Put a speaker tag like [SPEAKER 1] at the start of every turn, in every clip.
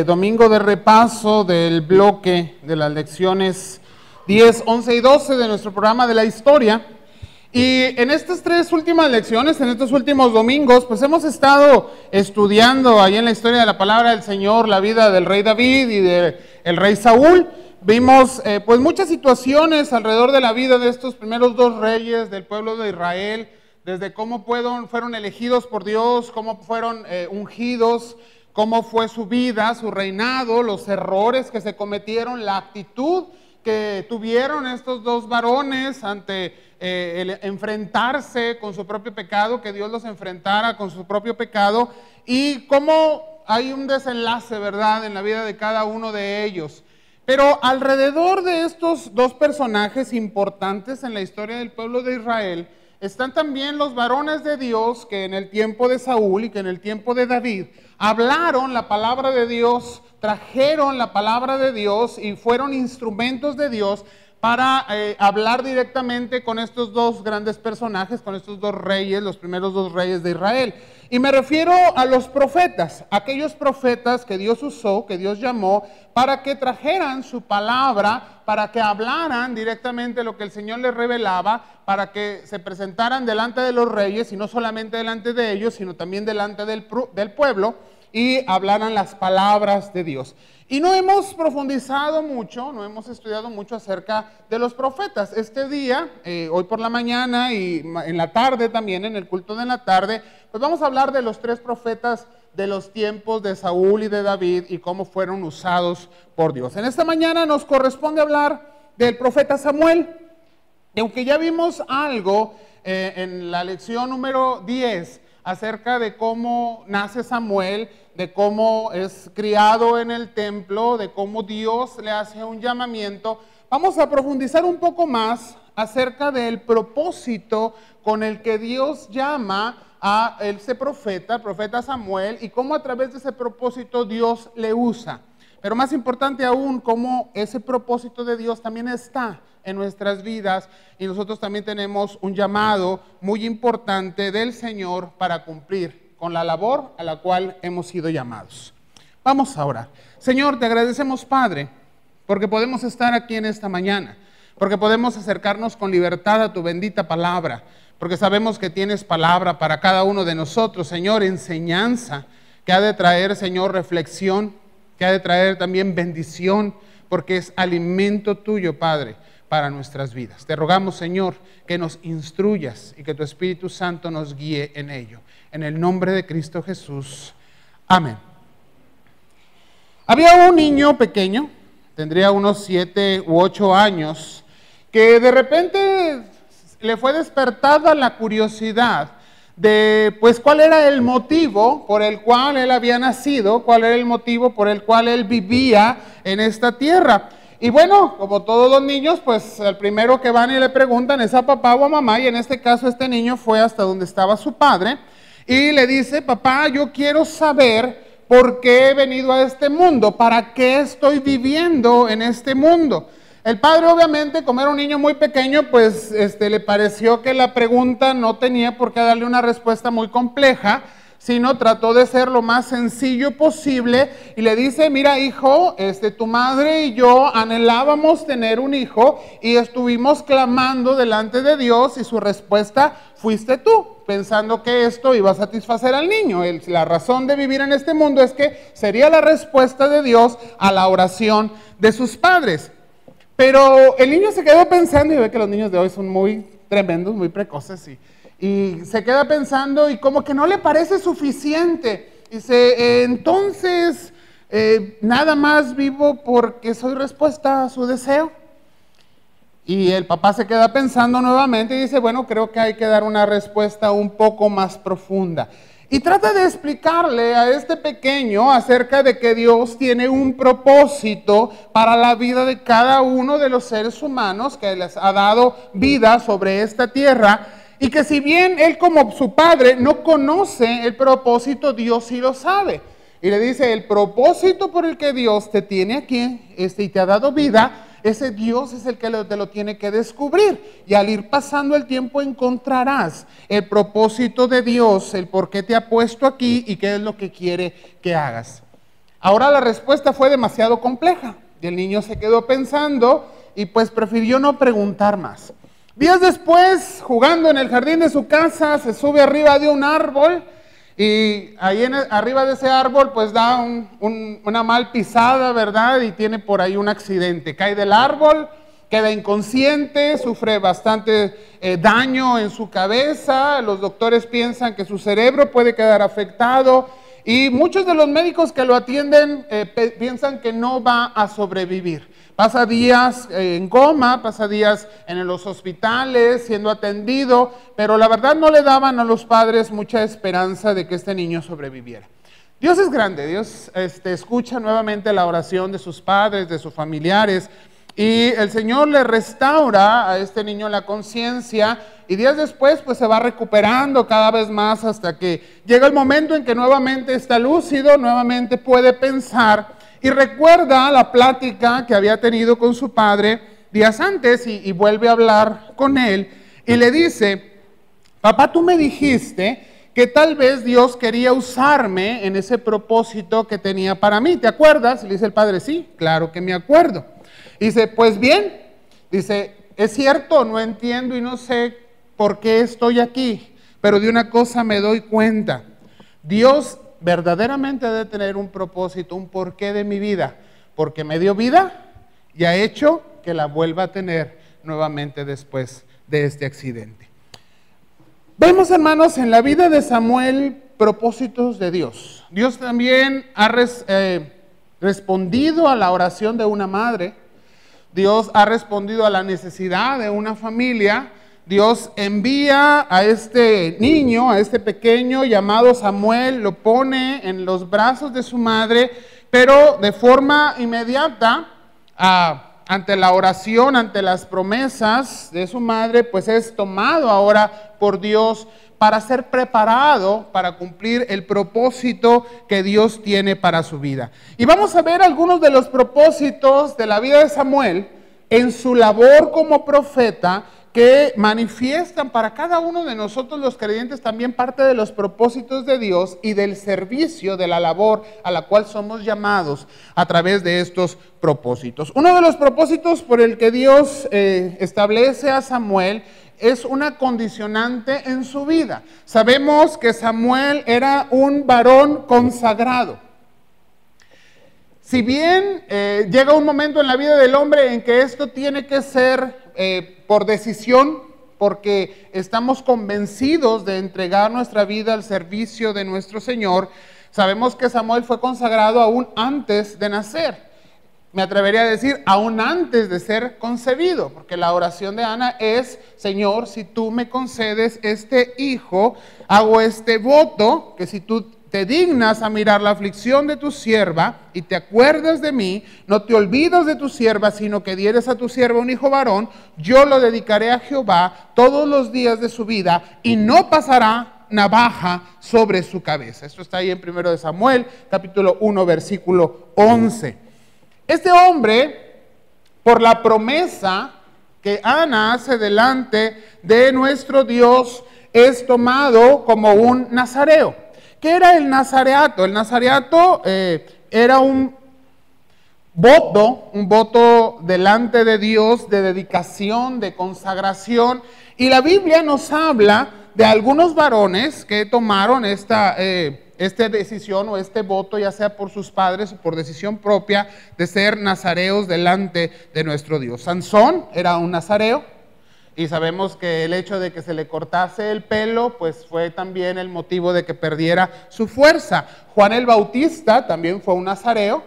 [SPEAKER 1] domingo de repaso del bloque de las lecciones 10, 11 y 12 de nuestro programa de la historia. Y en estas tres últimas lecciones, en estos últimos domingos, pues hemos estado estudiando ahí en la historia de la palabra del Señor, la vida del rey David y del rey Saúl. Vimos pues muchas situaciones alrededor de la vida de estos primeros dos reyes del pueblo de Israel, desde cómo fueron elegidos por Dios, cómo fueron ungidos, cómo fue su vida, su reinado, los errores que se cometieron, la actitud que tuvieron estos dos varones ante el enfrentarse con su propio pecado, que Dios los enfrentara con su propio pecado, y cómo hay un desenlace, ¿verdad?, en la vida de cada uno de ellos. Pero alrededor de estos dos personajes importantes en la historia del pueblo de Israel, están también los varones de Dios que en el tiempo de Saúl y que en el tiempo de David hablaron la palabra de Dios, trajeron la palabra de Dios y fueron instrumentos de Dios para hablar directamente con estos dos grandes personajes, con estos dos reyes, los primeros dos reyes de Israel. Y me refiero a los profetas, aquellos profetas que Dios usó, que Dios llamó, para que trajeran su palabra, para que hablaran directamente lo que el Señor les revelaba, para que se presentaran delante de los reyes, y no solamente delante de ellos, sino también delante del pueblo, y hablaran las palabras de Dios. Y no hemos profundizado mucho, no hemos estudiado mucho acerca de los profetas. Este día, hoy por la mañana y en la tarde también, en el culto de la tarde, pues vamos a hablar de los tres profetas de los tiempos de Saúl y de David y cómo fueron usados por Dios. En esta mañana nos corresponde hablar del profeta Samuel. Y aunque ya vimos algo en la lección número 10 acerca de cómo nace Samuel, de cómo es criado en el templo, de cómo Dios le hace un llamamiento, vamos a profundizar un poco más acerca del propósito con el que Dios llama a ese profeta, el profeta Samuel, y cómo a través de ese propósito Dios le usa. Pero más importante aún, cómo ese propósito de Dios también está en nuestras vidas y nosotros también tenemos un llamado muy importante del Señor para cumplir con la labor a la cual hemos sido llamados. Vamos a orar. Señor, te agradecemos, Padre, porque podemos estar aquí en esta mañana, porque podemos acercarnos con libertad a tu bendita palabra, porque sabemos que tienes palabra para cada uno de nosotros, Señor, enseñanza que ha de traer, Señor, reflexión, que ha de traer también bendición, porque es alimento tuyo, Padre, para nuestras vidas. Te rogamos, Señor, que nos instruyas y que tu Espíritu Santo nos guíe en ello. En el nombre de Cristo Jesús. Amén. Había un niño pequeño, tendría unos 7 u 8 años, que de repente le fue despertada la curiosidad de, pues, cuál era el motivo por el cual él había nacido, cuál era el motivo por el cual él vivía en esta tierra. Y bueno, como todos los niños, pues el primero que van y le preguntan es a papá o a mamá, y en este caso este niño fue hasta donde estaba su padre, y le dice: papá, yo quiero saber por qué he venido a este mundo, para qué estoy viviendo en este mundo. El padre, obviamente, como era un niño muy pequeño, pues le pareció que la pregunta no tenía por qué darle una respuesta muy compleja, sino trató de ser lo más sencillo posible y le dice: mira, hijo, tu madre y yo anhelábamos tener un hijo y estuvimos clamando delante de Dios y su respuesta fuiste tú, pensando que esto iba a satisfacer al niño. La razón de vivir en este mundo es que sería la respuesta de Dios a la oración de sus padres. Pero el niño se quedó pensando, y ve que los niños de hoy son muy tremendos, muy precoces, y se queda pensando y como que no le parece suficiente. Dice: entonces, nada más vivo porque soy respuesta a su deseo. Y el papá se queda pensando nuevamente y dice: bueno, creo que hay que dar una respuesta un poco más profunda. Y trata de explicarle a este pequeño acerca de que Dios tiene un propósito para la vida de cada uno de los seres humanos, que les ha dado vida sobre esta tierra, y que si bien él como su padre no conoce el propósito, Dios sí lo sabe. Y le dice: el propósito por el que Dios te tiene aquí y te ha dado vida, ese Dios es el que te lo tiene que descubrir. Y al ir pasando el tiempo encontrarás el propósito de Dios, el por qué te ha puesto aquí y qué es lo que quiere que hagas. Ahora la respuesta fue demasiado compleja y el niño se quedó pensando y pues prefirió no preguntar más. Días después, jugando en el jardín de su casa, se sube arriba de un árbol y ahí arriba de ese árbol pues da una mal pisada, ¿verdad? Y tiene por ahí un accidente. Cae del árbol, queda inconsciente, sufre bastante daño en su cabeza. Los doctores piensan que su cerebro puede quedar afectado y muchos de los médicos que lo atienden piensan que no va a sobrevivir. Pasa días en coma, pasa días en los hospitales siendo atendido, pero la verdad no le daban a los padres mucha esperanza de que este niño sobreviviera. Dios es grande, Dios escucha nuevamente la oración de sus padres, de sus familiares, y el Señor le restaura a este niño la conciencia, y días después pues se va recuperando cada vez más hasta que llega el momento en que nuevamente está lúcido, nuevamente puede pensar, y recuerda la plática que había tenido con su padre días antes y vuelve a hablar con él y le dice: papá, tú me dijiste que tal vez Dios quería usarme en ese propósito que tenía para mí, ¿te acuerdas? Y le dice el padre: sí, claro que me acuerdo. Y dice: pues bien, dice, es cierto, no entiendo y no sé por qué estoy aquí, pero de una cosa me doy cuenta: Dios verdaderamente debe tener un propósito, un porqué de mi vida, porque me dio vida y ha hecho que la vuelva a tener nuevamente después de este accidente. Vemos, hermanos, en la vida de Samuel propósitos de Dios. Dios también ha respondido a la oración de una madre. Dios ha respondido a la necesidad de una familia. Dios envía a este niño, a este pequeño llamado Samuel, lo pone en los brazos de su madre, pero de forma inmediata, ante la oración, ante las promesas de su madre, pues es tomado ahora por Dios para ser preparado para cumplir el propósito que Dios tiene para su vida. Y vamos a ver algunos de los propósitos de la vida de Samuel en su labor como profeta, que manifiestan para cada uno de nosotros los creyentes también parte de los propósitos de Dios y del servicio de la labor a la cual somos llamados a través de estos propósitos. Uno de los propósitos por el que Dios establece a Samuel es una condicionante en su vida. Sabemos que Samuel era un varón consagrado. Si bien llega un momento en la vida del hombre en que esto tiene que ser por decisión, porque estamos convencidos de entregar nuestra vida al servicio de nuestro Señor, sabemos que Samuel fue consagrado aún antes de nacer. Me atrevería a decir, aún antes de ser concebido, porque la oración de Ana es: Señor, si tú me concedes este hijo, hago este voto, que si tú te dignas a mirar la aflicción de tu sierva y te acuerdas de mí, no te olvidas de tu sierva, sino que dieres a tu sierva un hijo varón, yo lo dedicaré a Jehová todos los días de su vida y no pasará navaja sobre su cabeza. Esto está ahí en 1 Samuel, capítulo 1, versículo 11. Este hombre, por la promesa que Ana hace delante de nuestro Dios, es tomado como un nazareo. ¿Qué era el nazareato? El nazareato era un voto delante de Dios, de dedicación, de consagración. Y la Biblia nos habla de algunos varones que tomaron esta decisión o este voto, ya sea por sus padres o por decisión propia, de ser nazareos delante de nuestro Dios. Sansón era un nazareo. Y sabemos que el hecho de que se le cortase el pelo, pues fue también el motivo de que perdiera su fuerza. Juan el Bautista también fue un nazareo.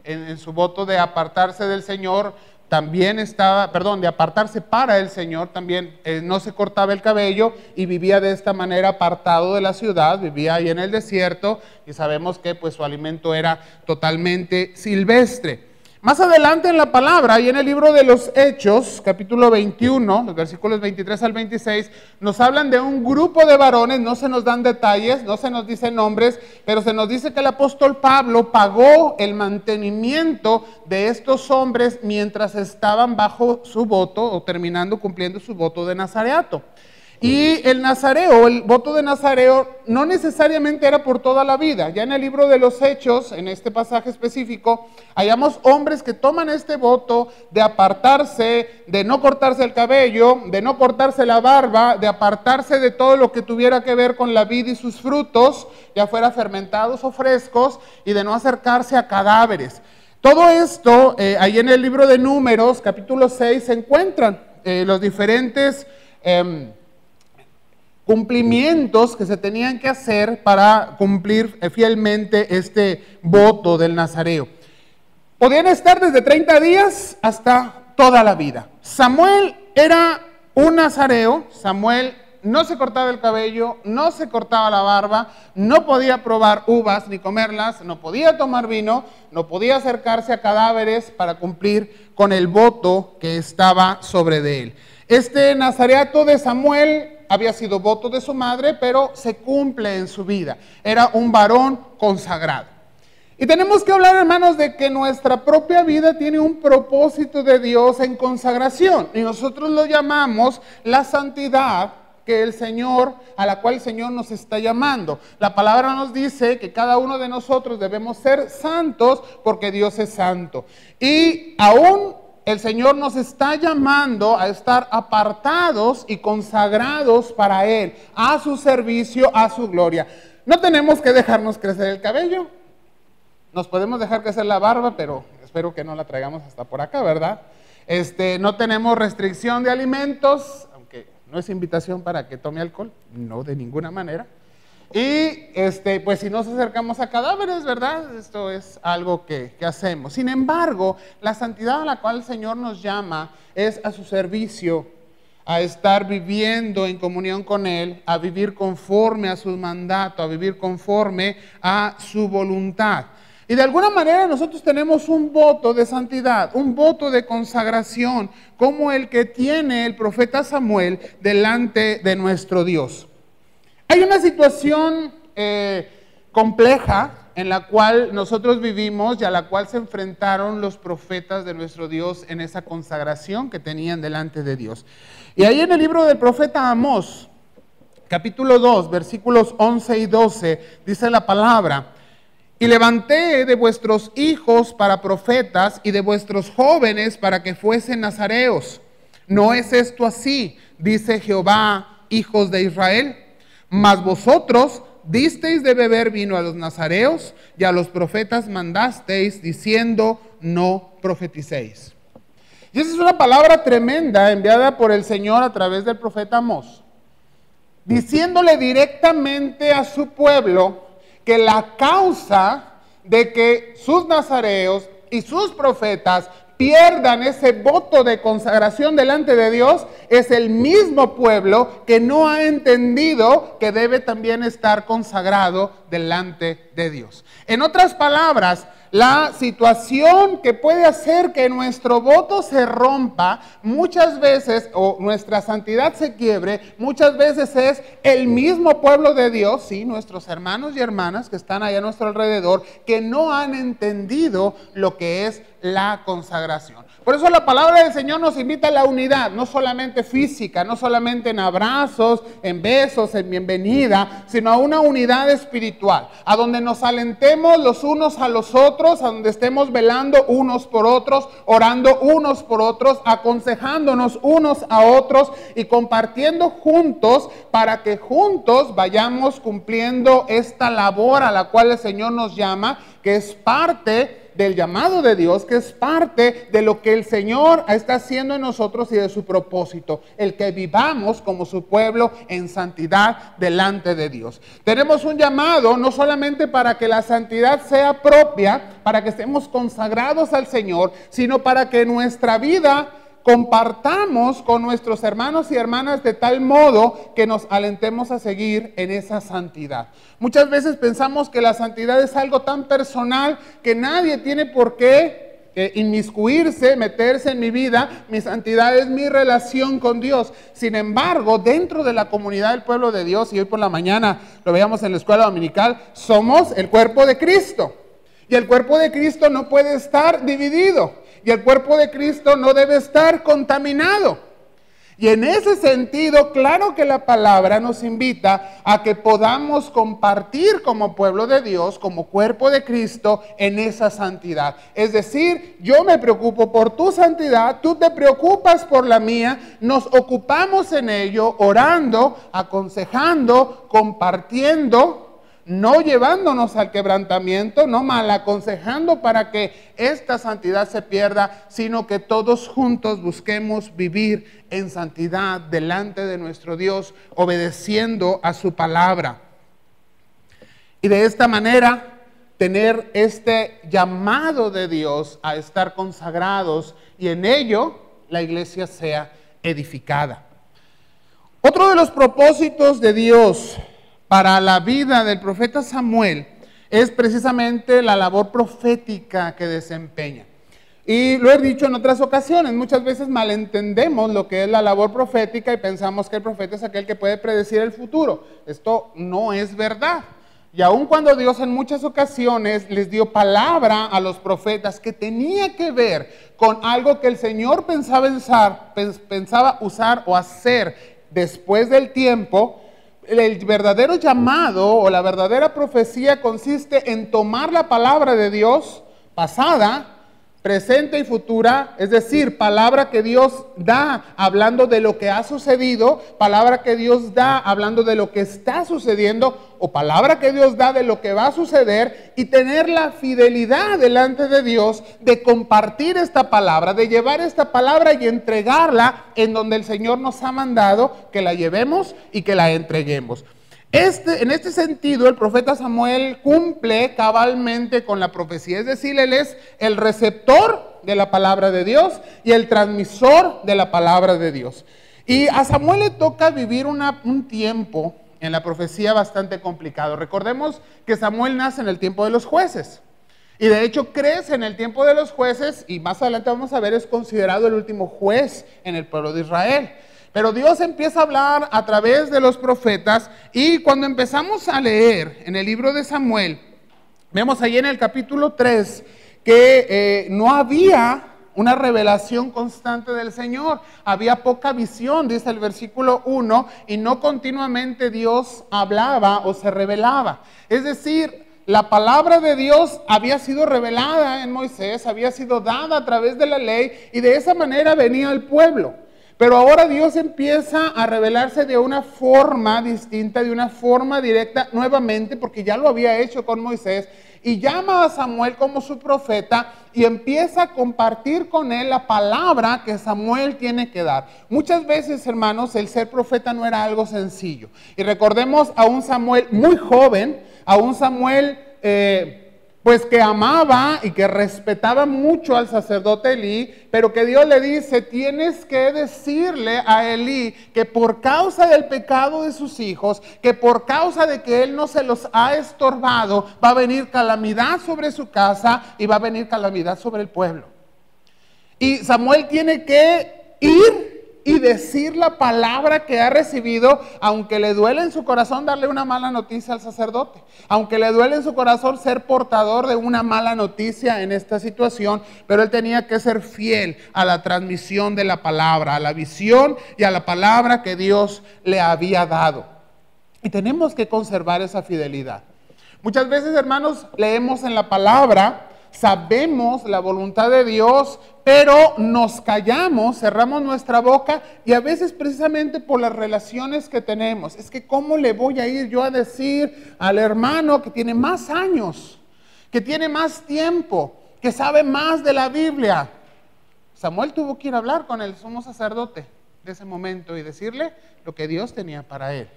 [SPEAKER 1] En su voto de apartarse del Señor, también de apartarse para el Señor, también no se cortaba el cabello y vivía de esta manera apartado de la ciudad, vivía ahí en el desierto y sabemos que pues su alimento era totalmente silvestre. Más adelante en la palabra y en el libro de los Hechos, capítulo 21, los versículos 23 al 26, nos hablan de un grupo de varones, no se nos dan detalles, no se nos dicen nombres, pero se nos dice que el apóstol Pablo pagó el mantenimiento de estos hombres mientras estaban bajo su voto o cumpliendo su voto de nazareato. Y el nazareo, el voto de nazareo, no necesariamente era por toda la vida. Ya en el libro de los Hechos, en este pasaje específico, hallamos hombres que toman este voto de apartarse, de no cortarse el cabello, de no cortarse la barba, de apartarse de todo lo que tuviera que ver con la vid y sus frutos, ya fuera fermentados o frescos, y de no acercarse a cadáveres. Todo esto, ahí en el libro de Números, capítulo 6, se encuentran los diferentes cumplimientos que se tenían que hacer para cumplir fielmente este voto del nazareo. Podían estar desde 30 días hasta toda la vida. Samuel era un nazareo. Samuel no se cortaba el cabello, no se cortaba la barba, no podía probar uvas ni comerlas, no podía tomar vino, no podía acercarse a cadáveres para cumplir con el voto que estaba sobre de él. Este nazareato de Samuel había sido voto de su madre, pero se cumple en su vida. Era un varón consagrado. Y tenemos que hablar, hermanos, de que nuestra propia vida tiene un propósito de Dios en consagración. Y nosotros lo llamamos la santidad que el Señor, a la cual el Señor nos está llamando. La palabra nos dice que cada uno de nosotros debemos ser santos porque Dios es santo. Y aún el Señor nos está llamando a estar apartados y consagrados para Él, a su servicio, a su gloria. No tenemos que dejarnos crecer el cabello. Nos podemos dejar crecer la barba, pero espero que no la traigamos hasta por acá, ¿verdad? No tenemos restricción de alimentos, aunque no es invitación para que tome alcohol, no de ninguna manera. Y pues si nos acercamos a cadáveres, ¿verdad? Esto es algo que hacemos. Sin embargo, la santidad a la cual el Señor nos llama es a su servicio, a estar viviendo en comunión con Él, a vivir conforme a su mandato, a vivir conforme a su voluntad. Y de alguna manera nosotros tenemos un voto de santidad, un voto de consagración, como el que tiene el profeta Samuel delante de nuestro Dios. Hay una situación compleja en la cual nosotros vivimos y a la cual se enfrentaron los profetas de nuestro Dios en esa consagración que tenían delante de Dios. Y ahí en el libro del profeta Amós, capítulo 2, versículos 11 y 12, dice la palabra: y levanté de vuestros hijos para profetas y de vuestros jóvenes para que fuesen nazareos. ¿No es esto así? Dice Jehová, hijos de Israel. Mas vosotros disteis de beber vino a los nazareos y a los profetas mandasteis diciendo, no profeticéis. Y esa es una palabra tremenda enviada por el Señor a través del profeta Amós, diciéndole directamente a su pueblo que la causa de que sus nazareos y sus profetas pierdan ese voto de consagración delante de Dios es el mismo pueblo que no ha entendido que debe también estar consagrado delante de Dios. En otras palabras, la situación que puede hacer que nuestro voto se rompa muchas veces, o nuestra santidad se quiebre, muchas veces es el mismo pueblo de Dios, sí, nuestros hermanos y hermanas que están allá a nuestro alrededor, que no han entendido lo que es la consagración. Por eso la palabra del Señor nos invita a la unidad, no solamente física, no solamente en abrazos, en besos, en bienvenida, sino a una unidad espiritual, a donde nos alentemos los unos a los otros, a donde estemos velando unos por otros, orando unos por otros, aconsejándonos unos a otros y compartiendo juntos para que juntos vayamos cumpliendo esta labor a la cual el Señor nos llama, que es parte del llamado de Dios, que es parte de lo que el Señor está haciendo en nosotros y de su propósito, el que vivamos como su pueblo en santidad delante de Dios. Tenemos un llamado no solamente para que la santidad sea propia, para que estemos consagrados al Señor, sino para que nuestra vida compartamos con nuestros hermanos y hermanas de tal modo que nos alentemos a seguir en esa santidad. Muchas veces pensamos que la santidad es algo tan personal que nadie tiene por qué inmiscuirse, meterse en mi vida. Mi santidad es mi relación con Dios. Sin embargo, dentro de la comunidad del pueblo de Dios, y hoy por la mañana lo veíamos en la escuela dominical, somos el cuerpo de Cristo. Y el cuerpo de Cristo no puede estar dividido. Y el cuerpo de Cristo no debe estar contaminado. Y en ese sentido, claro que la palabra nos invita a que podamos compartir como pueblo de Dios, como cuerpo de Cristo, en esa santidad. Es decir, yo me preocupo por tu santidad, tú te preocupas por la mía, nos ocupamos en ello, orando, aconsejando, compartiendo, no llevándonos al quebrantamiento, no mal aconsejando para que esta santidad se pierda, sino que todos juntos busquemos vivir en santidad delante de nuestro Dios, obedeciendo a su palabra. Y de esta manera, tener este llamado de Dios a estar consagrados y en ello la iglesia sea edificada. Otro de los propósitos de Dios para la vida del profeta Samuel es precisamente la labor profética que desempeña. Y lo he dicho en otras ocasiones, muchas veces malentendemos lo que es la labor profética y pensamos que el profeta es aquel que puede predecir el futuro. Esto no es verdad. Y aun cuando Dios en muchas ocasiones les dio palabra a los profetas que tenía que ver con algo que el Señor pensaba usar o hacer después del tiempo, el verdadero llamado o la verdadera profecía consiste en tomar la palabra de Dios pasada, presente y futura, es decir, palabra que Dios da hablando de lo que ha sucedido, palabra que Dios da hablando de lo que está sucediendo o palabra que Dios da de lo que va a suceder y tener la fidelidad delante de Dios de compartir esta palabra, de llevar esta palabra y entregarla en donde el Señor nos ha mandado que la llevemos y que la entreguemos. En este sentido, el profeta Samuel cumple cabalmente con la profecía, es decir, él es el receptor de la palabra de Dios y el transmisor de la palabra de Dios. Y a Samuel le toca vivir un tiempo en la profecía bastante complicado. Recordemos que Samuel nace en el tiempo de los jueces y de hecho crece en el tiempo de los jueces y más adelante vamos a ver es considerado el último juez en el pueblo de Israel. Pero Dios empieza a hablar a través de los profetas y cuando empezamos a leer en el libro de Samuel, vemos ahí en el capítulo 3 que no había una revelación constante del Señor, había poca visión, dice el versículo 1, y no continuamente Dios hablaba o se revelaba. Es decir, la palabra de Dios había sido revelada en Moisés, había sido dada a través de la ley y de esa manera venía el pueblo. Pero ahora Dios empieza a revelarse de una forma distinta, de una forma directa nuevamente, porque ya lo había hecho con Moisés, y llama a Samuel como su profeta y empieza a compartir con él la palabra que Samuel tiene que dar. Muchas veces, hermanos, el ser profeta no era algo sencillo. Y recordemos a un Samuel muy joven, a un Samuel pues que amaba y que respetaba mucho al sacerdote Elí, pero que Dios le dice, tienes que decirle a Elí que por causa del pecado de sus hijos, que por causa de que él no se los ha estorbado, va a venir calamidad sobre su casa y va a venir calamidad sobre el pueblo. Y Samuel tiene que ir y decir la palabra que ha recibido, aunque le duele en su corazón darle una mala noticia al sacerdote, aunque le duele en su corazón ser portador de una mala noticia en esta situación, pero él tenía que ser fiel a la transmisión de la palabra, a la visión y a la palabra que Dios le había dado. Y tenemos que conservar esa fidelidad. Muchas veces, hermanos, leemos en la palabra, sabemos la voluntad de Dios, pero nos callamos, cerramos nuestra boca y a veces precisamente por las relaciones que tenemos. Es que ¿cómo le voy a ir yo a decir al hermano que tiene más años, que tiene más tiempo, que sabe más de la Biblia? Samuel tuvo que ir a hablar con el sumo sacerdote de ese momento y decirle lo que Dios tenía para él.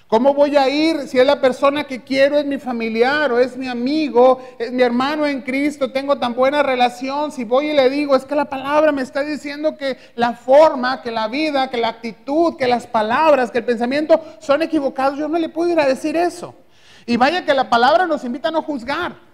[SPEAKER 1] ¿Cómo voy a ir si es la persona que quiero, es mi familiar o es mi amigo, es mi hermano en Cristo, tengo tan buena relación? Si voy y le digo, es que la palabra me está diciendo que la forma, que la vida, que la actitud, que las palabras, que el pensamiento son equivocados, yo no le puedo ir a decir eso. Y vaya que la palabra nos invita a no juzgar.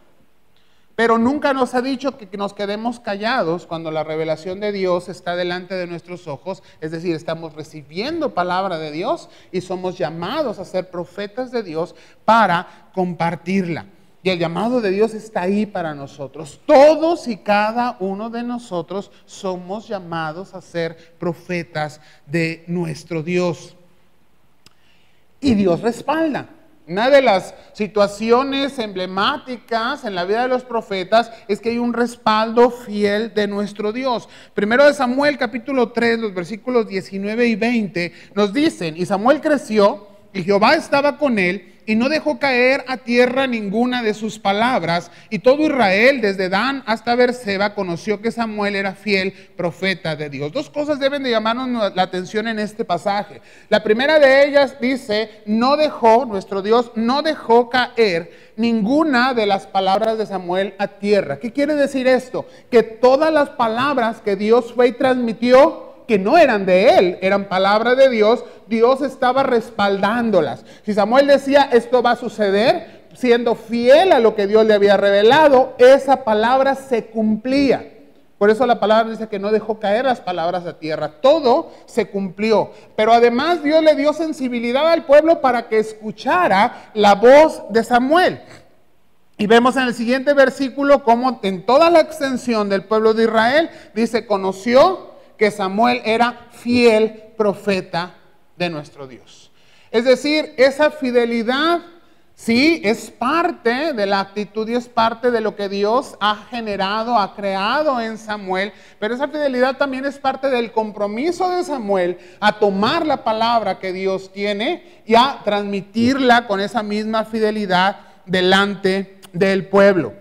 [SPEAKER 1] Pero nunca nos ha dicho que nos quedemos callados cuando la revelación de Dios está delante de nuestros ojos. Es decir, estamos recibiendo palabra de Dios y somos llamados a ser profetas de Dios para compartirla. Y el llamado de Dios está ahí para nosotros. Todos y cada uno de nosotros somos llamados a ser profetas de nuestro Dios. Y Dios respalda. Una de las situaciones emblemáticas en la vida de los profetas es que hay un respaldo fiel de nuestro Dios. Primero de Samuel, capítulo 3, los versículos 19 y 20, nos dicen: y Samuel creció, y Jehová estaba con él, y no dejó caer a tierra ninguna de sus palabras. Y todo Israel, desde Dan hasta Beerseba, conoció que Samuel era fiel profeta de Dios. Dos cosas deben de llamarnos la atención en este pasaje. La primera de ellas dice: nuestro Dios no dejó caer ninguna de las palabras de Samuel a tierra. ¿Qué quiere decir esto? Que todas las palabras que Dios fue y transmitió, que no eran de él, eran palabras de Dios, Dios estaba respaldándolas. Si Samuel decía esto va a suceder, siendo fiel a lo que Dios le había revelado, esa palabra se cumplía. Por eso la palabra dice que no dejó caer las palabras a tierra, todo se cumplió. Pero además Dios le dio sensibilidad al pueblo para que escuchara la voz de Samuel. Y vemos en el siguiente versículo cómo en toda la extensión del pueblo de Israel dice: conoció que Samuel era fiel profeta de nuestro Dios. Es decir, esa fidelidad sí es parte de la actitud y es parte de lo que Dios ha generado, ha creado en Samuel, pero esa fidelidad también es parte del compromiso de Samuel a tomar la palabra que Dios tiene y a transmitirla con esa misma fidelidad delante del pueblo.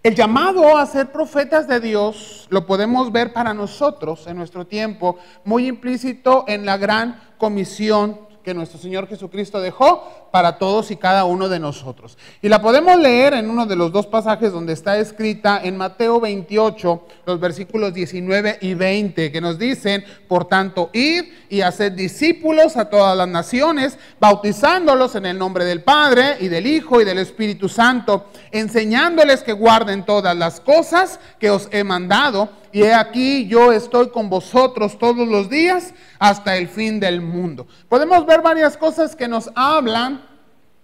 [SPEAKER 1] El llamado a ser profetas de Dios lo podemos ver para nosotros en nuestro tiempo, muy implícito en la gran comisión que nuestro Señor Jesucristo dejó para todos y cada uno de nosotros. Y la podemos leer en uno de los dos pasajes donde está escrita en Mateo 28, los versículos 19 y 20, que nos dicen: por tanto, id y haced discípulos a todas las naciones, bautizándolos en el nombre del Padre y del Hijo y del Espíritu Santo, enseñándoles que guarden todas las cosas que os he mandado. Y he aquí, yo estoy con vosotros todos los días hasta el fin del mundo. Podemos ver varias cosas que nos hablan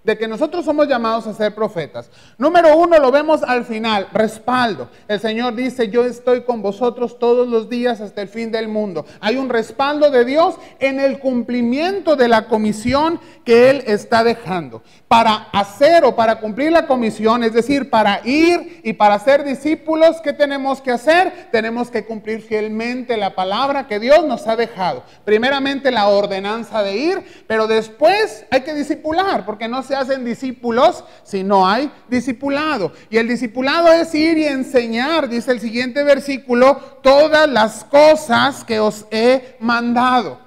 [SPEAKER 1] de que nosotros somos llamados a ser profetas. Número uno, lo vemos al final, respaldo. El Señor dice: yo estoy con vosotros todos los días hasta el fin del mundo. Hay un respaldo de Dios en el cumplimiento de la comisión que Él está dejando. Para hacer o para cumplir la comisión, es decir, para ir y para ser discípulos, ¿qué tenemos que hacer? Tenemos que cumplir fielmente la palabra que Dios nos ha dejado. Primeramente la ordenanza de ir, pero después hay que discipular, porque no se hacen discípulos si no hay discipulado. Y el discipulado es ir y enseñar, dice el siguiente versículo, todas las cosas que os he mandado.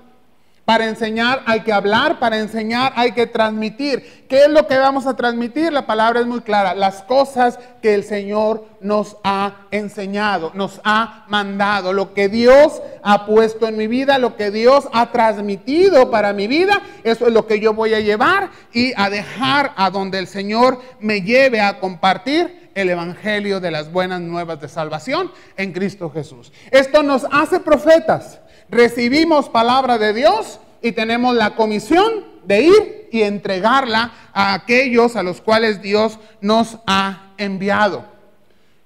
[SPEAKER 1] Para enseñar hay que hablar, para enseñar hay que transmitir. ¿Qué es lo que vamos a transmitir? La palabra es muy clara: las cosas que el Señor nos ha enseñado, nos ha mandado, lo que Dios ha puesto en mi vida, lo que Dios ha transmitido para mi vida, eso es lo que yo voy a llevar y a dejar a donde el Señor me lleve a compartir el evangelio de las buenas nuevas de salvación en Cristo Jesús. Esto nos hace profetas. Recibimos palabra de Dios y tenemos la comisión de ir y entregarla a aquellos a los cuales Dios nos ha enviado.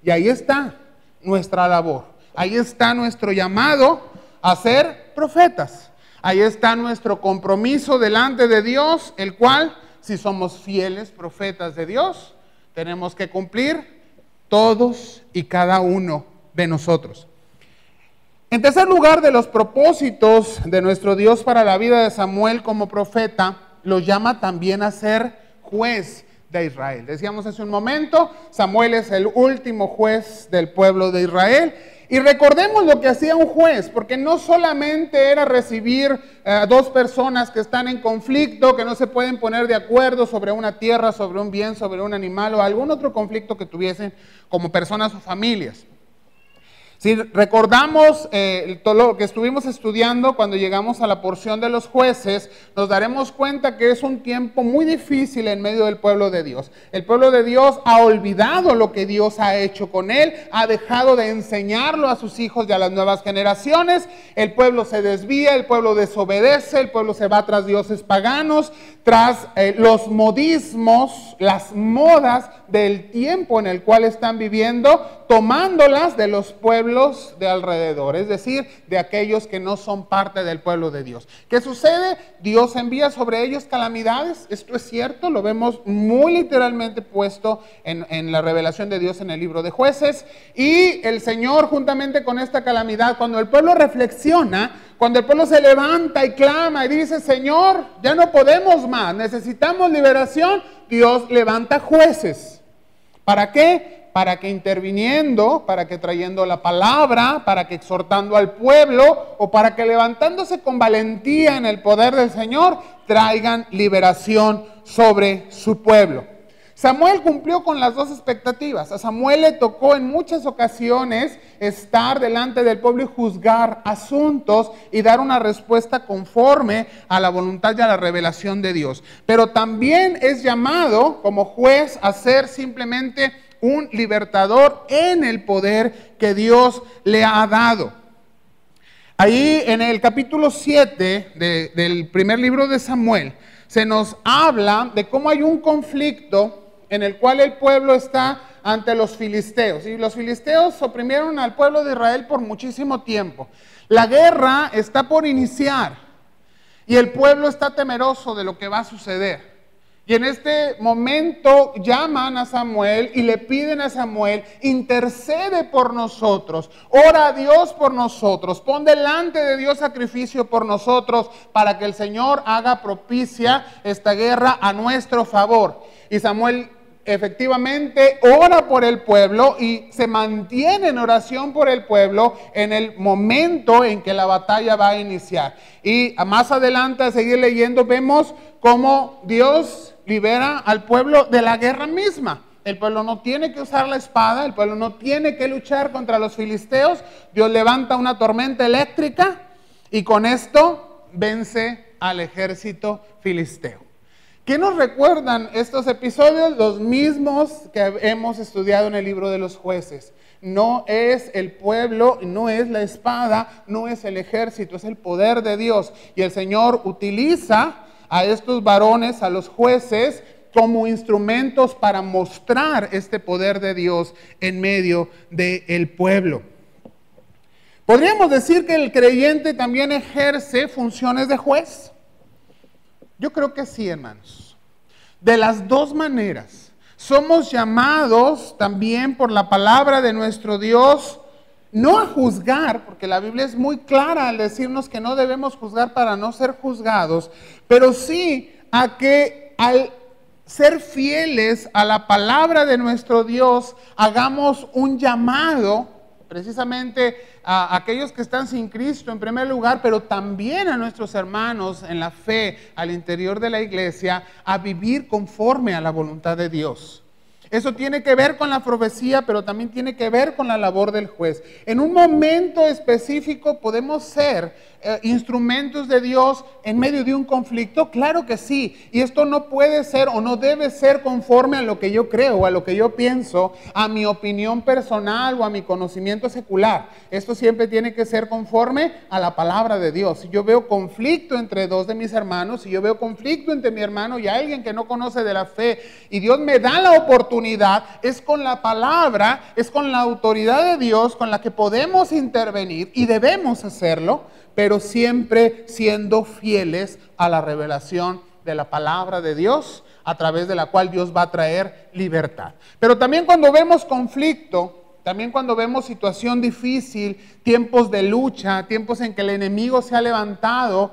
[SPEAKER 1] Y ahí está nuestra labor. Ahí está nuestro llamado a ser profetas. Ahí está nuestro compromiso delante de Dios, el cual, si somos fieles profetas de Dios, tenemos que cumplir todos y cada uno de nosotros. En tercer lugar, de los propósitos de nuestro Dios para la vida de Samuel como profeta, los llama también a ser juez de Israel. Decíamos hace un momento, Samuel es el último juez del pueblo de Israel. Y recordemos lo que hacía un juez, porque no solamente era recibir a dos personas que están en conflicto, que no se pueden poner de acuerdo sobre una tierra, sobre un bien, sobre un animal o algún otro conflicto que tuviesen como personas o familias. Si recordamos todo lo que estuvimos estudiando cuando llegamos a la porción de los jueces, nos daremos cuenta que es un tiempo muy difícil en medio del pueblo de Dios. El pueblo de Dios ha olvidado lo que Dios ha hecho con él, ha dejado de enseñarlo a sus hijos y a las nuevas generaciones. El pueblo se desvía, el pueblo desobedece, el pueblo se va tras dioses paganos, tras los modismos, las modas del tiempo en el cual están viviendo, tomándolas de los pueblos de alrededor, es decir, de aquellos que no son parte del pueblo de Dios. ¿Qué sucede? Dios envía sobre ellos calamidades, esto es cierto, lo vemos muy literalmente puesto en la revelación de Dios en el libro de Jueces, y el Señor juntamente con esta calamidad, cuando el pueblo reflexiona, cuando el pueblo se levanta y clama y dice, Señor, ya no podemos más, necesitamos liberación, Dios levanta jueces. ¿Para qué? Para que interviniendo, para que trayendo la palabra, para que exhortando al pueblo o para que levantándose con valentía en el poder del Señor, traigan liberación sobre su pueblo. Samuel cumplió con las dos expectativas. A Samuel le tocó en muchas ocasiones estar delante del pueblo y juzgar asuntos y dar una respuesta conforme a la voluntad y a la revelación de Dios. Pero también es llamado como juez a ser simplemente un libertador en el poder que Dios le ha dado. Ahí en el capítulo 7 del primer libro de Samuel se nos habla de cómo hay un conflicto en el cual el pueblo está ante los filisteos. Y los filisteos oprimieron al pueblo de Israel por muchísimo tiempo. La guerra está por iniciar y el pueblo está temeroso de lo que va a suceder. Y en este momento llaman a Samuel y le piden a Samuel, intercede por nosotros, ora a Dios por nosotros, pon delante de Dios sacrificio por nosotros para que el Señor haga propicia esta guerra a nuestro favor. Y Samuel efectivamente ora por el pueblo y se mantiene en oración por el pueblo en el momento en que la batalla va a iniciar. Y más adelante, a seguir leyendo, vemos cómo Dios libera al pueblo de la guerra misma. El pueblo no tiene que usar la espada, el pueblo no tiene que luchar contra los filisteos. Dios levanta una tormenta eléctrica y con esto vence al ejército filisteo. ¿Qué nos recuerdan estos episodios? Los mismos que hemos estudiado en el libro de los jueces. No es el pueblo, no es la espada, no es el ejército, es el poder de Dios. Y el Señor utiliza a estos varones, a los jueces, como instrumentos para mostrar este poder de Dios en medio del pueblo. Podríamos decir que el creyente también ejerce funciones de juez. Yo creo que sí, hermanos. De las dos maneras. Somos llamados también por la palabra de nuestro Dios, no a juzgar, porque la Biblia es muy clara al decirnos que no debemos juzgar para no ser juzgados, pero sí a que al ser fieles a la palabra de nuestro Dios, hagamos un llamado precisamente a aquellos que están sin Cristo en primer lugar, pero también a nuestros hermanos en la fe al interior de la iglesia, a vivir conforme a la voluntad de Dios. Eso tiene que ver con la profecía, pero también tiene que ver con la labor del juez. En un momento específico podemos ser instrumentos de Dios en medio de un conflicto, claro que sí. Y esto no puede ser o no debe ser conforme a lo que yo creo, a lo que yo pienso, a mi opinión personal o a mi conocimiento secular. Esto siempre tiene que ser conforme a la palabra de Dios. Si yo veo conflicto entre dos de mis hermanos, si yo veo conflicto entre mi hermano y alguien que no conoce de la fe, y Dios me da la oportunidad, es con la palabra, es con la autoridad de Dios con la que podemos intervenir y debemos hacerlo, pero siempre siendo fieles a la revelación de la palabra de Dios, a través de la cual Dios va a traer libertad. Pero también cuando vemos conflicto, también cuando vemos situación difícil, tiempos de lucha, tiempos en que el enemigo se ha levantado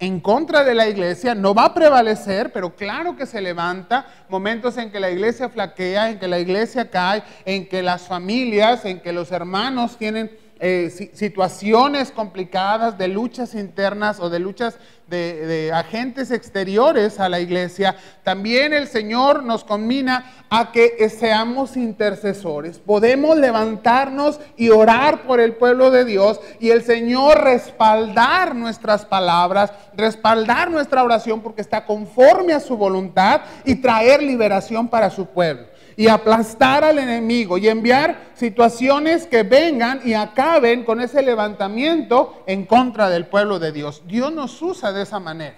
[SPEAKER 1] en contra de la iglesia, no va a prevalecer, pero claro que se levanta, momentos en que la iglesia flaquea, en que la iglesia cae, en que las familias, en que los hermanos tienen situaciones complicadas, de luchas internas o de luchas de agentes exteriores a la iglesia, también el Señor nos conmina a que seamos intercesores. Podemos levantarnos y orar por el pueblo de Dios y el Señor respaldar nuestras palabras, respaldar nuestra oración porque está conforme a su voluntad y traer liberación para su pueblo. Y aplastar al enemigo y enviar situaciones que vengan y acaben con ese levantamiento en contra del pueblo de Dios. Dios nos usa de esa manera.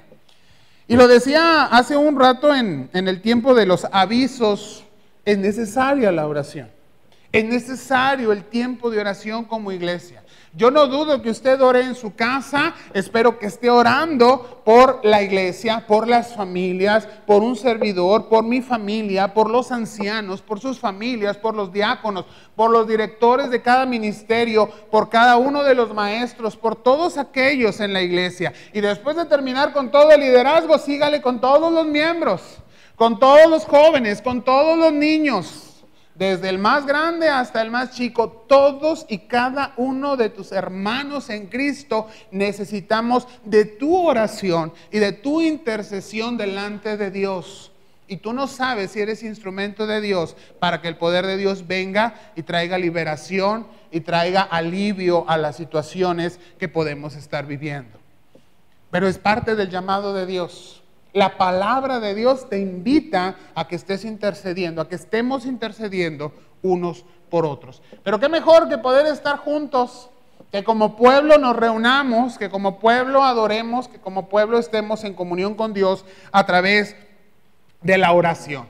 [SPEAKER 1] Y lo decía hace un rato en el tiempo de los avisos, es necesaria la oración. Es necesario el tiempo de oración como iglesia. Yo no dudo que usted ore en su casa, espero que esté orando por la iglesia, por las familias, por un servidor, por mi familia, por los ancianos, por sus familias, por los diáconos, por los directores de cada ministerio, por cada uno de los maestros, por todos aquellos en la iglesia. Y después de terminar con todo el liderazgo, sígale con todos los miembros, con todos los jóvenes, con todos los niños. Desde el más grande hasta el más chico, todos y cada uno de tus hermanos en Cristo necesitamos de tu oración y de tu intercesión delante de Dios. Y tú no sabes si eres instrumento de Dios para que el poder de Dios venga y traiga liberación y traiga alivio a las situaciones que podemos estar viviendo. Pero es parte del llamado de Dios. La palabra de Dios te invita a que estés intercediendo, a que estemos intercediendo unos por otros. Pero qué mejor que poder estar juntos, que como pueblo nos reunamos, que como pueblo adoremos, que como pueblo estemos en comunión con Dios a través de la oración.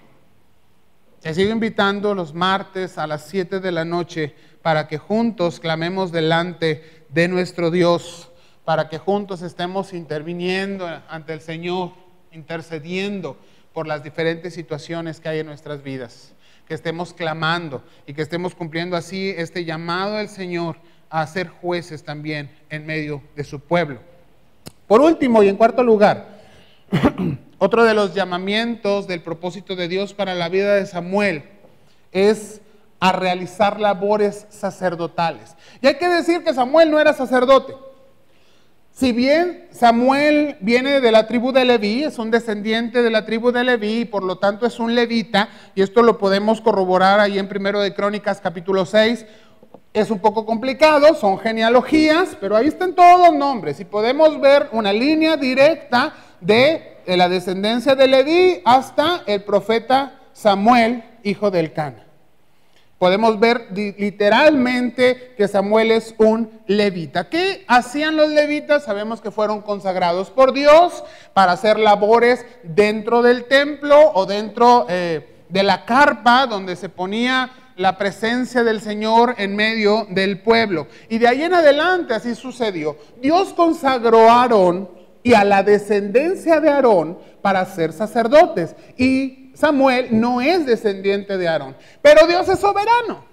[SPEAKER 1] Te sigo invitando los martes a las 7 de la noche para que juntos clamemos delante de nuestro Dios, para que juntos estemos interviniendo ante el Señor, intercediendo por las diferentes situaciones que hay en nuestras vidas, que estemos clamando y que estemos cumpliendo así este llamado del Señor a ser jueces también en medio de su pueblo. Por último y en cuarto lugar, otro de los llamamientos del propósito de Dios para la vida de Samuel es a realizar labores sacerdotales. Y hay que decir que Samuel no era sacerdote. Si bien Samuel viene de la tribu de Leví, es un descendiente de la tribu de Leví y por lo tanto es un levita, y esto lo podemos corroborar ahí en 1 de Crónicas capítulo 6, es un poco complicado, son genealogías, pero ahí están todos los nombres y podemos ver una línea directa de la descendencia de Leví hasta el profeta Samuel, hijo de Elcana. Podemos ver literalmente que Samuel es un levita. ¿Qué hacían los levitas? Sabemos que fueron consagrados por Dios para hacer labores dentro del templo o dentro de la carpa donde se ponía la presencia del Señor en medio del pueblo. Y de ahí en adelante así sucedió. Dios consagró a Aarón y a la descendencia de Aarón para ser sacerdotes. Y Samuel no es descendiente de Aarón, pero Dios es soberano.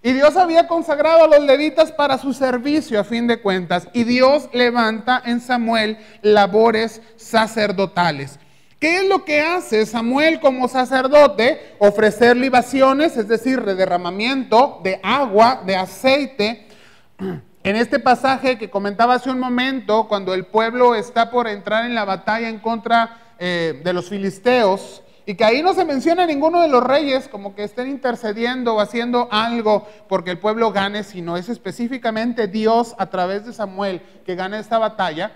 [SPEAKER 1] Y Dios había consagrado a los levitas para su servicio a fin de cuentas. Y Dios levanta en Samuel labores sacerdotales. ¿Qué es lo que hace Samuel como sacerdote? Ofrecer libaciones, es decir, derramamiento de agua, de aceite. En este pasaje que comentaba hace un momento, cuando el pueblo está por entrar en la batalla en contra de los filisteos, y que ahí no se menciona a ninguno de los reyes como que estén intercediendo o haciendo algo porque el pueblo gane, sino es específicamente Dios a través de Samuel que gana esta batalla.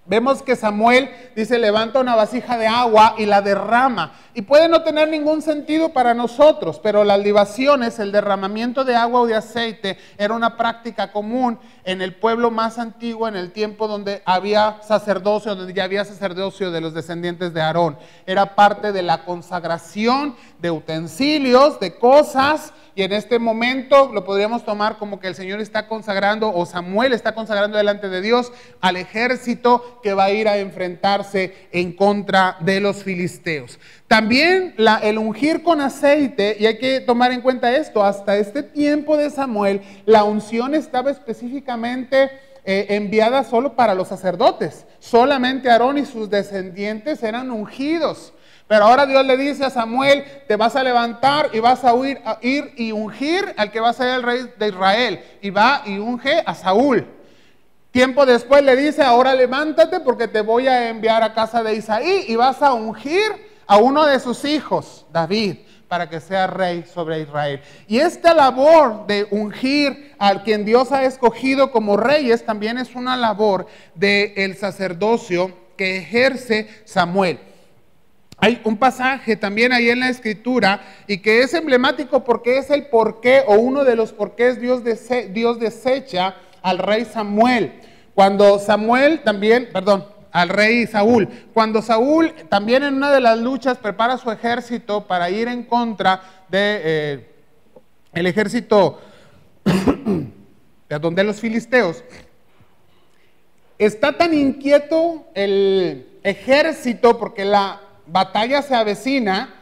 [SPEAKER 1] Vemos que Samuel dice, levanta una vasija de agua y la derrama. Y puede no tener ningún sentido para nosotros, pero las libaciones, el derramamiento de agua o de aceite, era una práctica común en el pueblo más antiguo, en el tiempo donde había sacerdocio, donde ya había sacerdocio de los descendientes de Aarón. Era parte de la consagración de utensilios, de cosas, y en este momento lo podríamos tomar como que el Señor está consagrando, o Samuel está consagrando delante de Dios al ejército que va a ir a enfrentarse en contra de los filisteos. También el ungir con aceite, y hay que tomar en cuenta esto, hasta este tiempo de Samuel, la unción estaba específicamente enviada solo para los sacerdotes. Solamente Aarón y sus descendientes eran ungidos. Pero ahora Dios le dice a Samuel, te vas a levantar y vas a ir y ungir al que va a ser el rey de Israel. Y va y unge a Saúl. Tiempo después le dice, ahora levántate porque te voy a enviar a casa de Isaí y vas a ungir a uno de sus hijos, David, para que sea rey sobre Israel. Y esta labor de ungir al quien Dios ha escogido como reyes también es una labor del sacerdocio que ejerce Samuel. Hay un pasaje también ahí en la Escritura y que es emblemático porque es el porqué o uno de los porqués Dios desecha al rey Samuel. Cuando Samuel también, al rey Saúl. Cuando Saúl también en una de las luchas prepara su ejército para ir en contra de el ejército de los filisteos. Está tan inquieto el ejército porque la batalla se avecina,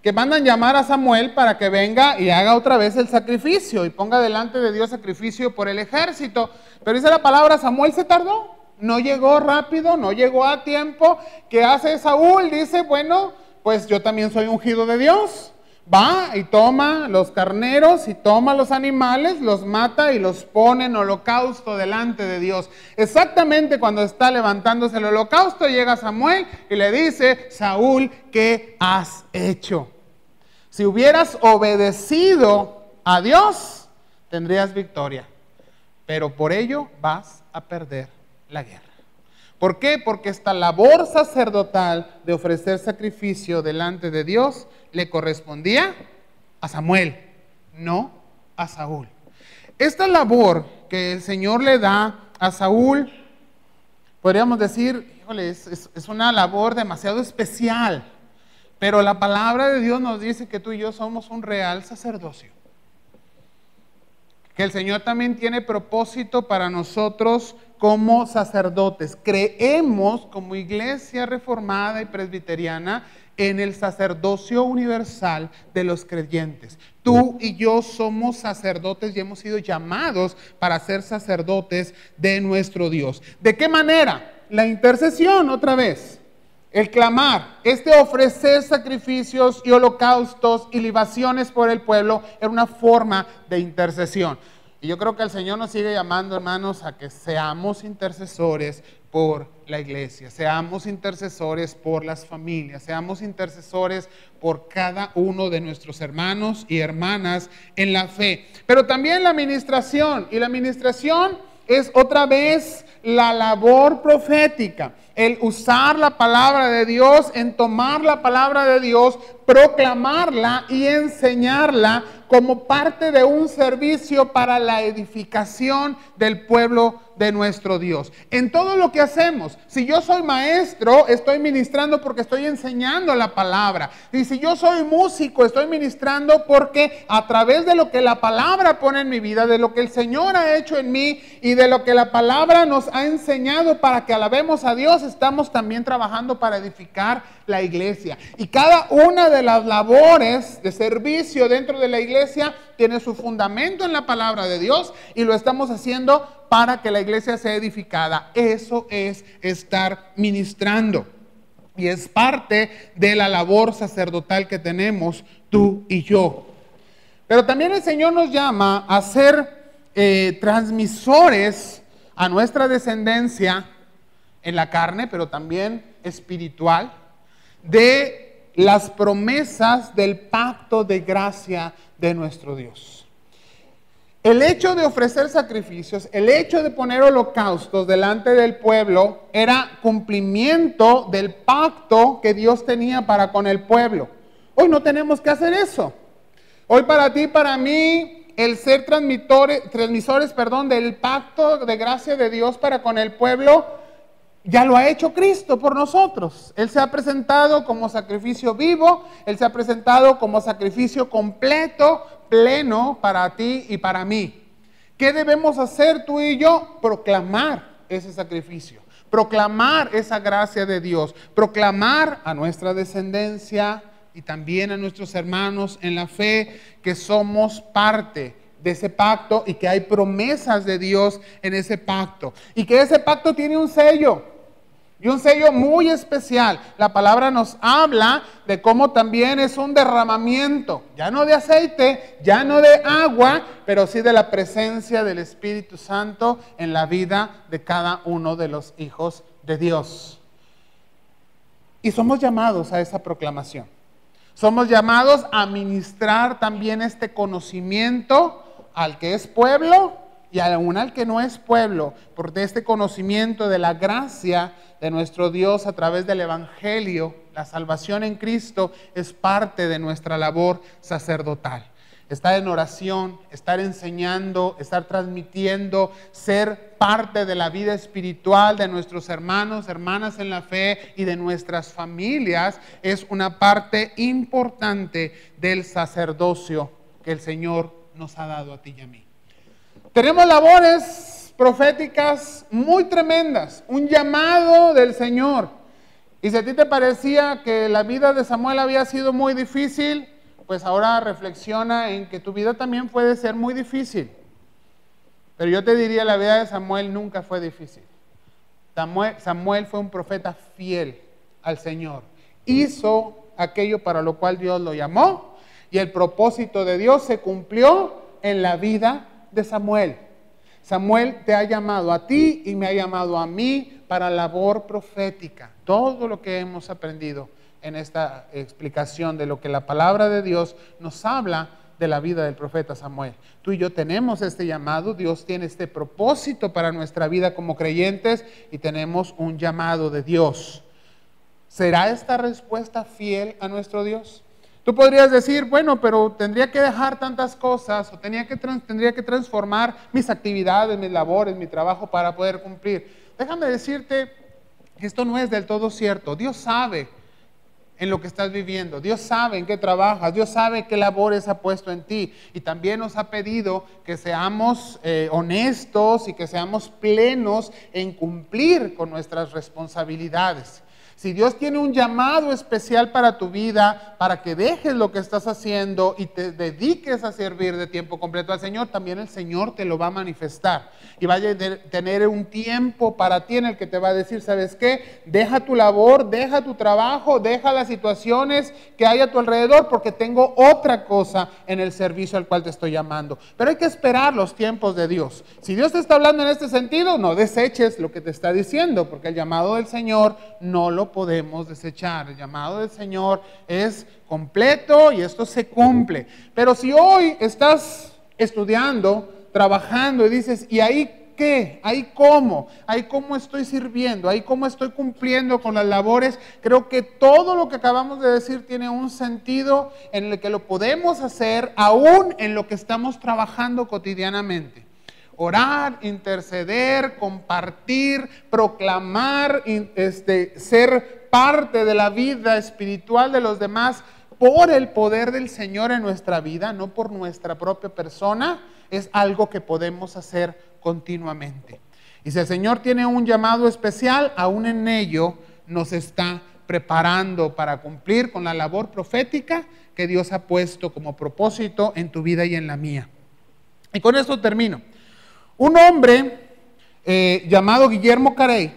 [SPEAKER 1] que mandan llamar a Samuel para que venga y haga otra vez el sacrificio y ponga delante de Dios sacrificio por el ejército. Pero dice la palabra, Samuel se tardó, no llegó rápido, no llegó a tiempo. ¿Qué hace Saúl? Dice, bueno, pues yo también soy ungido de Dios. Va y toma los carneros y toma los animales, los mata y los pone en holocausto delante de Dios. Exactamente cuando está levantándose el holocausto, llega Samuel y le dice, Saúl, ¿qué has hecho? Si hubieras obedecido a Dios, tendrías victoria, pero por ello vas a perder la guerra. ¿Por qué? Porque esta labor sacerdotal de ofrecer sacrificio delante de Dios le correspondía a Samuel, no a Saúl. Esta labor que el Señor le da a Saúl, podríamos decir, híjole, es una labor demasiado especial, pero la palabra de Dios nos dice que tú y yo somos un real sacerdocio. Que el Señor también tiene propósito para nosotros como sacerdotes. Creemos como iglesia reformada y presbiteriana en el sacerdocio universal de los creyentes. Tú y yo somos sacerdotes y hemos sido llamados para ser sacerdotes de nuestro Dios. ¿De qué manera? La intercesión, otra vez. El clamar, ofrecer sacrificios y holocaustos y libaciones por el pueblo era una forma de intercesión. Y yo creo que el Señor nos sigue llamando, hermanos, a que seamos intercesores por la iglesia, seamos intercesores por las familias, seamos intercesores por cada uno de nuestros hermanos y hermanas en la fe. Pero también la administración, y la administración es otra vez la labor profética, el usar la palabra de Dios, en tomar la palabra de Dios, proclamarla y enseñarla como parte de un servicio para la edificación del pueblo de nuestro Dios. En todo lo que hacemos, si yo soy maestro, estoy ministrando porque estoy enseñando la palabra. Y si yo soy músico, estoy ministrando porque a través de lo que la palabra pone en mi vida, de lo que el Señor ha hecho en mí y de lo que la palabra nos ha enseñado para que alabemos a Dios, estamos también trabajando para edificar la iglesia. Y cada una de las labores de servicio dentro de la iglesia tiene su fundamento en la palabra de Dios y lo estamos haciendo para que la iglesia sea edificada. Eso es estar ministrando y es parte de la labor sacerdotal que tenemos tú y yo. Pero también el Señor nos llama a ser transmisores a nuestra descendencia en la carne, pero también espiritual, de las promesas del pacto de gracia de nuestro Dios. El hecho de ofrecer sacrificios, el hecho de poner holocaustos delante del pueblo era cumplimiento del pacto que Dios tenía para con el pueblo. Hoy no tenemos que hacer eso. Hoy para ti, para mí, el ser transmisores del pacto de gracia de Dios para con el pueblo, ya lo ha hecho Cristo por nosotros. Él se ha presentado como sacrificio vivo, Él se ha presentado como sacrificio completo, pleno para ti y para mí. ¿Qué debemos hacer tú y yo? Proclamar ese sacrificio, proclamar esa gracia de Dios, proclamar a nuestra descendencia y también a nuestros hermanos en la fe que somos parte de ese pacto y que hay promesas de Dios en ese pacto y que ese pacto tiene un sello. y un sello muy especial. La palabra nos habla de cómo también es un derramamiento, ya no de aceite, ya no de agua, pero sí de la presencia del Espíritu Santo en la vida de cada uno de los hijos de Dios. Y somos llamados a esa proclamación. Somos llamados a ministrar también este conocimiento al que es pueblo y aún al que no es pueblo, porque este conocimiento de la gracia de nuestro Dios a través del Evangelio, la salvación en Cristo, es parte de nuestra labor sacerdotal. Estar en oración, estar enseñando, estar transmitiendo, ser parte de la vida espiritual de nuestros hermanos, hermanas en la fe y de nuestras familias, es una parte importante del sacerdocio que el Señor nos ha dado a ti y a mí. Tenemos labores proféticas muy tremendas, un llamado del Señor. Y si a ti te parecía que la vida de Samuel había sido muy difícil, pues ahora reflexiona en que tu vida también puede ser muy difícil. Pero yo te diría, la vida de Samuel nunca fue difícil. Samuel fue un profeta fiel al Señor. Hizo aquello para lo cual Dios lo llamó, y el propósito de Dios se cumplió en la vida de Samuel. Samuel te ha llamado a ti y me ha llamado a mí para labor profética. Todo lo que hemos aprendido en esta explicación de lo que la palabra de Dios nos habla de la vida del profeta Samuel. Tú y yo tenemos este llamado, Dios tiene este propósito para nuestra vida como creyentes y tenemos un llamado de Dios. ¿Será esta respuesta fiel a nuestro Dios? Tú podrías decir, bueno, pero tendría que dejar tantas cosas o tendría que transformar mis actividades, mis labores, mi trabajo para poder cumplir. Déjame decirte que esto no es del todo cierto. Dios sabe en lo que estás viviendo. Dios sabe en qué trabajas. Dios sabe qué labores ha puesto en ti. Y también nos ha pedido que seamos honestos y que seamos plenos en cumplir con nuestras responsabilidades. Si Dios tiene un llamado especial para tu vida, para que dejes lo que estás haciendo y te dediques a servir de tiempo completo al Señor, también el Señor te lo va a manifestar. Y va a tener un tiempo para ti en el que te va a decir, ¿sabes qué? Deja tu labor, deja tu trabajo, deja las situaciones que hay a tu alrededor, porque tengo otra cosa en el servicio al cual te estoy llamando. Pero hay que esperar los tiempos de Dios. Si Dios te está hablando en este sentido, no deseches lo que te está diciendo, porque el llamado del Señor no lo podemos desechar. El llamado del Señor es completo y esto se cumple. Pero si hoy estás estudiando, trabajando y dices, ¿y ahí qué? ¿Ahí cómo? ¿Ahí cómo estoy sirviendo? ¿Ahí cómo estoy cumpliendo con las labores? Creo que todo lo que acabamos de decir tiene un sentido en el que lo podemos hacer aún en lo que estamos trabajando cotidianamente. Orar, interceder, compartir, proclamar, ser parte de la vida espiritual de los demás por el poder del Señor en nuestra vida, no por nuestra propia persona, es algo que podemos hacer continuamente. Y si el Señor tiene un llamado especial, aún en ello nos está preparando para cumplir con la labor profética que Dios ha puesto como propósito en tu vida y en la mía. Y con esto termino. Un hombre llamado Guillermo Carey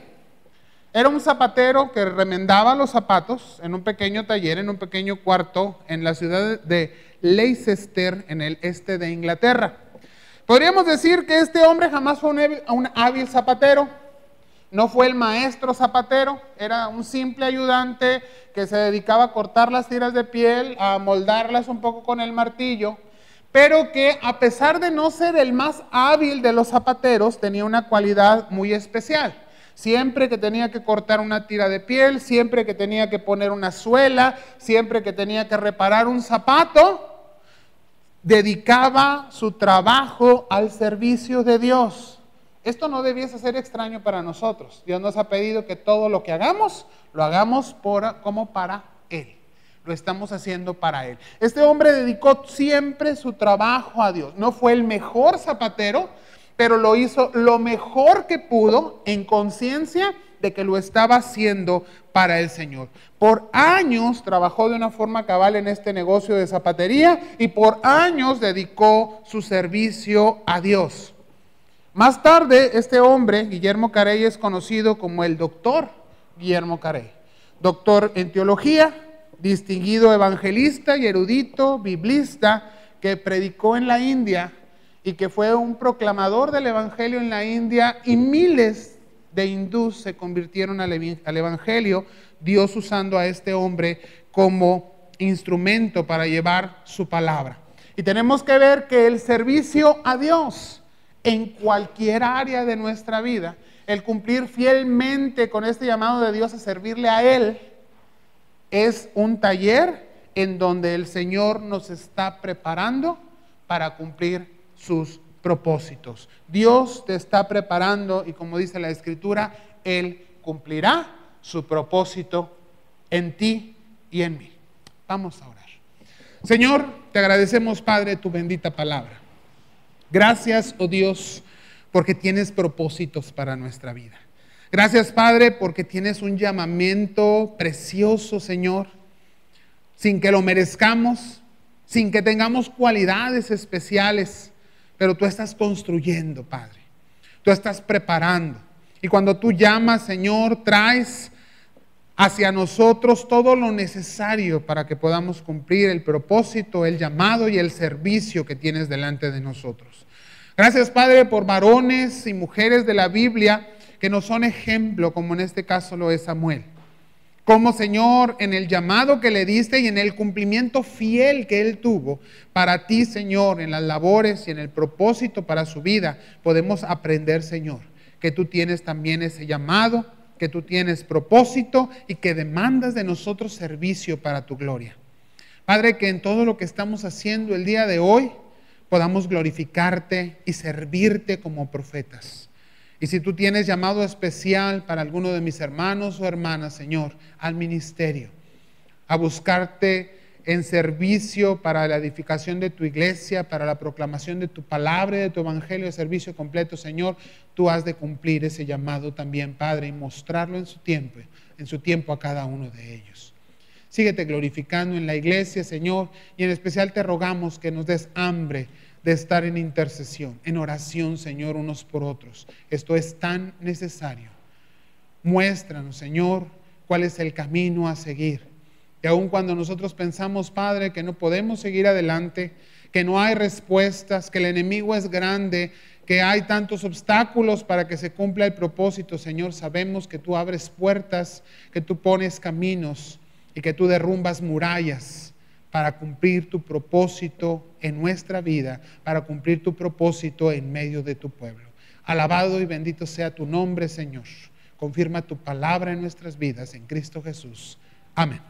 [SPEAKER 1] era un zapatero que remendaba los zapatos en un pequeño taller, en un pequeño cuarto en la ciudad de Leicester, en el este de Inglaterra. Podríamos decir que este hombre jamás fue un hábil zapatero, no fue el maestro zapatero, era un simple ayudante que se dedicaba a cortar las tiras de piel, a moldarlas un poco con el martillo, pero que a pesar de no ser el más hábil de los zapateros, tenía una cualidad muy especial. Siempre que tenía que cortar una tira de piel, siempre que tenía que poner una suela, siempre que tenía que reparar un zapato, dedicaba su trabajo al servicio de Dios. Esto no debiese ser extraño para nosotros. Dios nos ha pedido que todo lo que hagamos, lo hagamos como para Él. Lo estamos haciendo para Él. Este hombre dedicó siempre su trabajo a Dios. No fue el mejor zapatero, pero lo hizo lo mejor que pudo en conciencia de que lo estaba haciendo para el Señor. Por años trabajó de una forma cabal en este negocio de zapatería y por años dedicó su servicio a Dios. Más tarde, este hombre, Guillermo Carey, es conocido como el doctor Guillermo Carey, doctor en teología, distinguido evangelista y erudito biblista que predicó en la India y que fue un proclamador del evangelio en la India, y miles de hindús se convirtieron al evangelio, Dios usando a este hombre como instrumento para llevar su palabra. Y tenemos que ver que el servicio a Dios en cualquier área de nuestra vida, el cumplir fielmente con este llamado de Dios a servirle a Él, es un taller en donde el Señor nos está preparando para cumplir sus propósitos. Dios te está preparando y, como dice la Escritura, Él cumplirá su propósito en ti y en mí. Vamos a orar. Señor, te agradecemos, Padre, tu bendita palabra. Gracias, oh Dios, porque tienes propósitos para nuestra vida. Gracias, Padre, porque tienes un llamamiento precioso, Señor, sin que lo merezcamos, sin que tengamos cualidades especiales, pero tú estás construyendo, Padre. Tú estás preparando. Y cuando tú llamas, Señor, traes hacia nosotros todo lo necesario para que podamos cumplir el propósito, el llamado y el servicio que tienes delante de nosotros. Gracias, Padre, por varones y mujeres de la Biblia que nos son ejemplo, como en este caso lo es Samuel. Como, Señor, en el llamado que le diste y en el cumplimiento fiel que él tuvo para ti, Señor, en las labores y en el propósito para su vida, podemos aprender, Señor, que tú tienes también ese llamado, que tú tienes propósito y que demandas de nosotros servicio para tu gloria. Padre, que en todo lo que estamos haciendo el día de hoy podamos glorificarte y servirte como profetas. Y si tú tienes llamado especial para alguno de mis hermanos o hermanas, Señor, al ministerio, a buscarte en servicio para la edificación de tu iglesia, para la proclamación de tu palabra y de tu evangelio de servicio completo, Señor, tú has de cumplir ese llamado también, Padre, y mostrarlo en su tiempo a cada uno de ellos. Síguete glorificando en la iglesia, Señor, y en especial te rogamos que nos des hambre de estar en intercesión, en oración, Señor, unos por otros. Esto es tan necesario. Muéstranos, Señor, cuál es el camino a seguir. Y aun cuando nosotros pensamos, Padre, que no podemos seguir adelante, que no hay respuestas, que el enemigo es grande, que hay tantos obstáculos para que se cumpla el propósito, Señor, sabemos que tú abres puertas, que tú pones caminos y que tú derrumbas murallas para cumplir tu propósito en nuestra vida, para cumplir tu propósito en medio de tu pueblo. Alabado y bendito sea tu nombre, Señor. Confirma tu palabra en nuestras vidas, en Cristo Jesús. Amén.